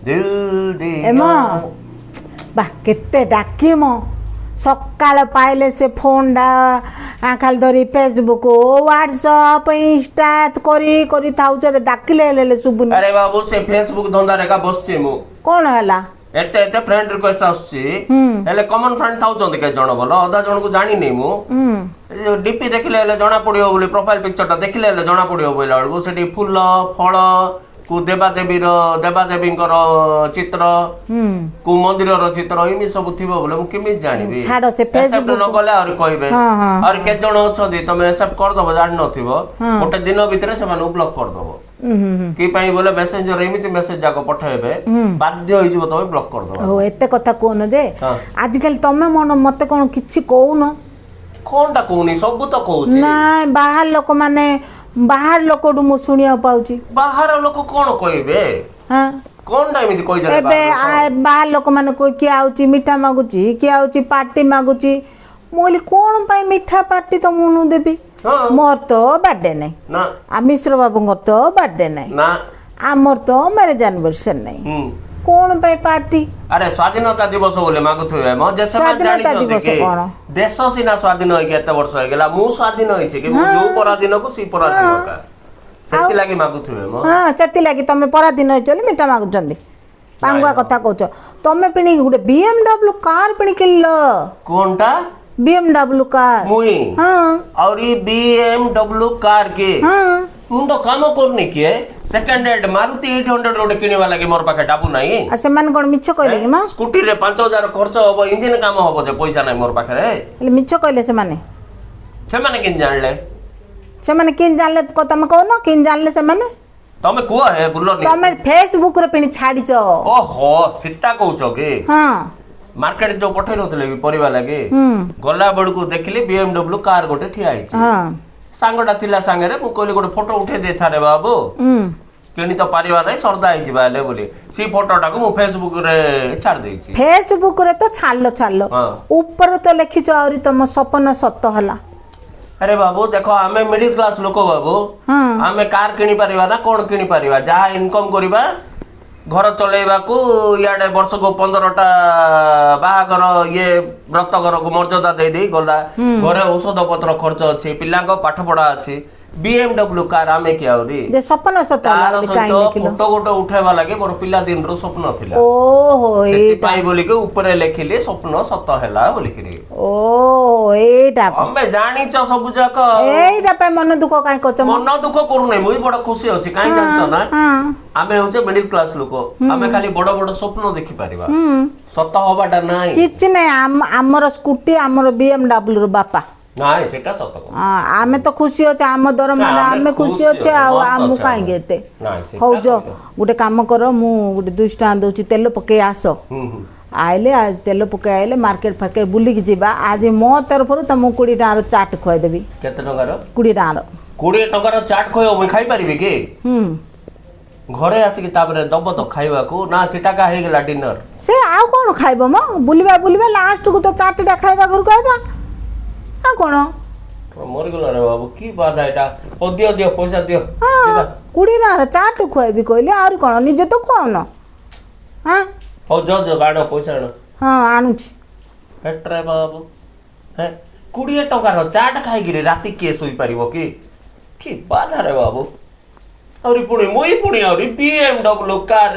दिल दिया एम बा केते डाकिम सकाल पाइले से फोन डा खाली धरी फेसबुक व्हाट्सअप इंस्टा करी करी थाउछ डाकिले हेले सुबुनी अरे बाबू से फेसबुक धंदा रेखा बसछि मु कोन हला एते एते फ्रेंड रिक्वेस्ट आछछि हेले कॉमन फ्रेंड थाउछन के जण बोलो अधा जण को जानि नै मु डीपी देखिले हेले जणा पडियो बोली प्रोफाइल पिक्चरटा देखिले हेले जणा पडियो बोला बेलू सेठी फूल फल को देवादेवींकर चित्र को मंदिर चित्र इमी सब थिबो बोले मु केमि जानिबी छाड़ से फेसबुक न गले और कहबे और के जण अछदी तमे एक्सेप्ट कर दबो जान नथिबो गोटे दिन भितर से मानु ब्लॉक कर दबो की पई बोले मैसेंजर एमिति मेसेज जाको पठाइबे बाध्य होई जबो तमे ब्लॉक कर दबो ओ एते कथा कोन जे आजकल तमे मन मते कोन किछि कहून कोनटा कोनी सब तो कहूची ना बाहर लोक माने बाहर लोक मु सुनिया पाउची बाहर लोक कोन कहबे हां कोन टाइम इति कहि दे बाहर लोक माने कोई किया आउची मीठा मागुची किया आउची पार्टी मागुची मोली कोन पाई मीठा पार्टी तो मुनु देबी मोर तो बर्थडे नै ना आ मिश्र बाबूंगर तो बर्थडे नै ना आमर तो मैरिज एनिवर्सरी नै कोन पाई पार्टी अरे स्वाधीनता दिवस बोले मागुथुए म जे समय जानि छथि के देश सिना स्वाधीन होई के एते वर्ष हो गेला मु स्वाधीन होई छै कि मु जो पराधीन को सी पराधीन का सेति लागि मागुथुए म हां सेति लागि तमे पराधीन होई चली मीठा मागुचंदी पांगुआ कथा कहछ तमे पिणी गुटे BMW कार पिणी किल्लो कोनटा BMW कार मुई हां और ई BMW कार के हां मुंडो काम करनी के सेकंड हैंड मारुति 800 रोड किनिवा लागि मोर पाखे डाबू नाही आ से मान कोन मिछ कहले कि म स्कूटी रे 5000 खर्च होबो इंजन काम होबो जे पैसा नाही मोर पाखे रे ले मिछ कहले से माने किन जानले से माने किन जानले को तमे कहनो किन जानले से माने तमे कुआ है बुल्लो नहीं तमे फेसबुक रे पिणी छाडी छ ओहो सिट्टा कहउछो के हां मार्केट जो पठै नथले परिवा लागि गला बडकू देखली BMW कार गोटे ठिया आइछि हां सांगडा थिला सांगरे मु कहली गोटे फोटो उठे दे थारे बाबू केनी तो पारिवा नै सरदा आइ जिबाले बोली सी फोटोटा को मु फेसबुक रे छाड़ देछि फेसबुक रे तो छाड़लो ऊपर तो लिखिछ औरी तम सपन सत हला अरे बाबू देखो आमे मिडिल क्लास लोक बाबू आमे कार किनी पारिवा ना कोन किनी पारिवा जा इनकम करिवा घर चलेबा को याडे वर्ष को 15टा बाहागर ये व्रतगर को मर्यादा दे दे गला घरे औषध पत्र खर्च अछि पिल्ला को पाठ पढ़ा अछि BMW कार आमे के आउरी जे सपन सत हला काई लिखिलो फोटो गोटे उठाइबा लागे मोर पिल्ला दिन रो स्वप्न थिला ओहो सेति पाई बोली के ऊपर लेखिले स्वप्न सत हला बोली के ओ एटा हमें जानी छ सब जक एटा पे मन दुख काई कछ मन दुख करू नै मुई बड़ खुशी अछि काई जानछ ना आमे होचे मिडिल क्लास लोक आमे खाली बड़ बड़ स्वप्न देखि परिबा सत होबाटा नाही किछ नै हमर स्कूटी हमर BMW रो बापा नाही सेटा सत को आमे तो खुशी होचे आम दरमा आमे खुशी होचे आमु काई गेते हो जो गुटे काम करो मु गुटे 200 टका दोची तेल पके आसो आइले आज तेल पके आइले मार्केट फार्केट बुली की जीवा आज मो तरफ तुम 20 टका रो चाट खोय देबी केते टका रो 20 टका रो 20 टका रो चाट खोय मु खाई परिबे के घरे आसी के ताबरे दब तो खाइबा को ना सेटा का हे गेला डिनर से आ कोन खाइबो म बुलिबा लास्ट को तो चाट टा खाइबा घर को आइबा आ कोन मोर गेला रे बाबू की बाधा एटा ओ दियो पैसा दियो 20 टका रो चाट खोइबी कहले और कोन निजे तो खाओ न हां हो जो गाडो पैसा न हां आनुची हेट्रे बाबू हे 20 टका रो चाट खाइ गिरे राती के सोई परिबो की बाधा रे बाबू औरी पुणी BMW कार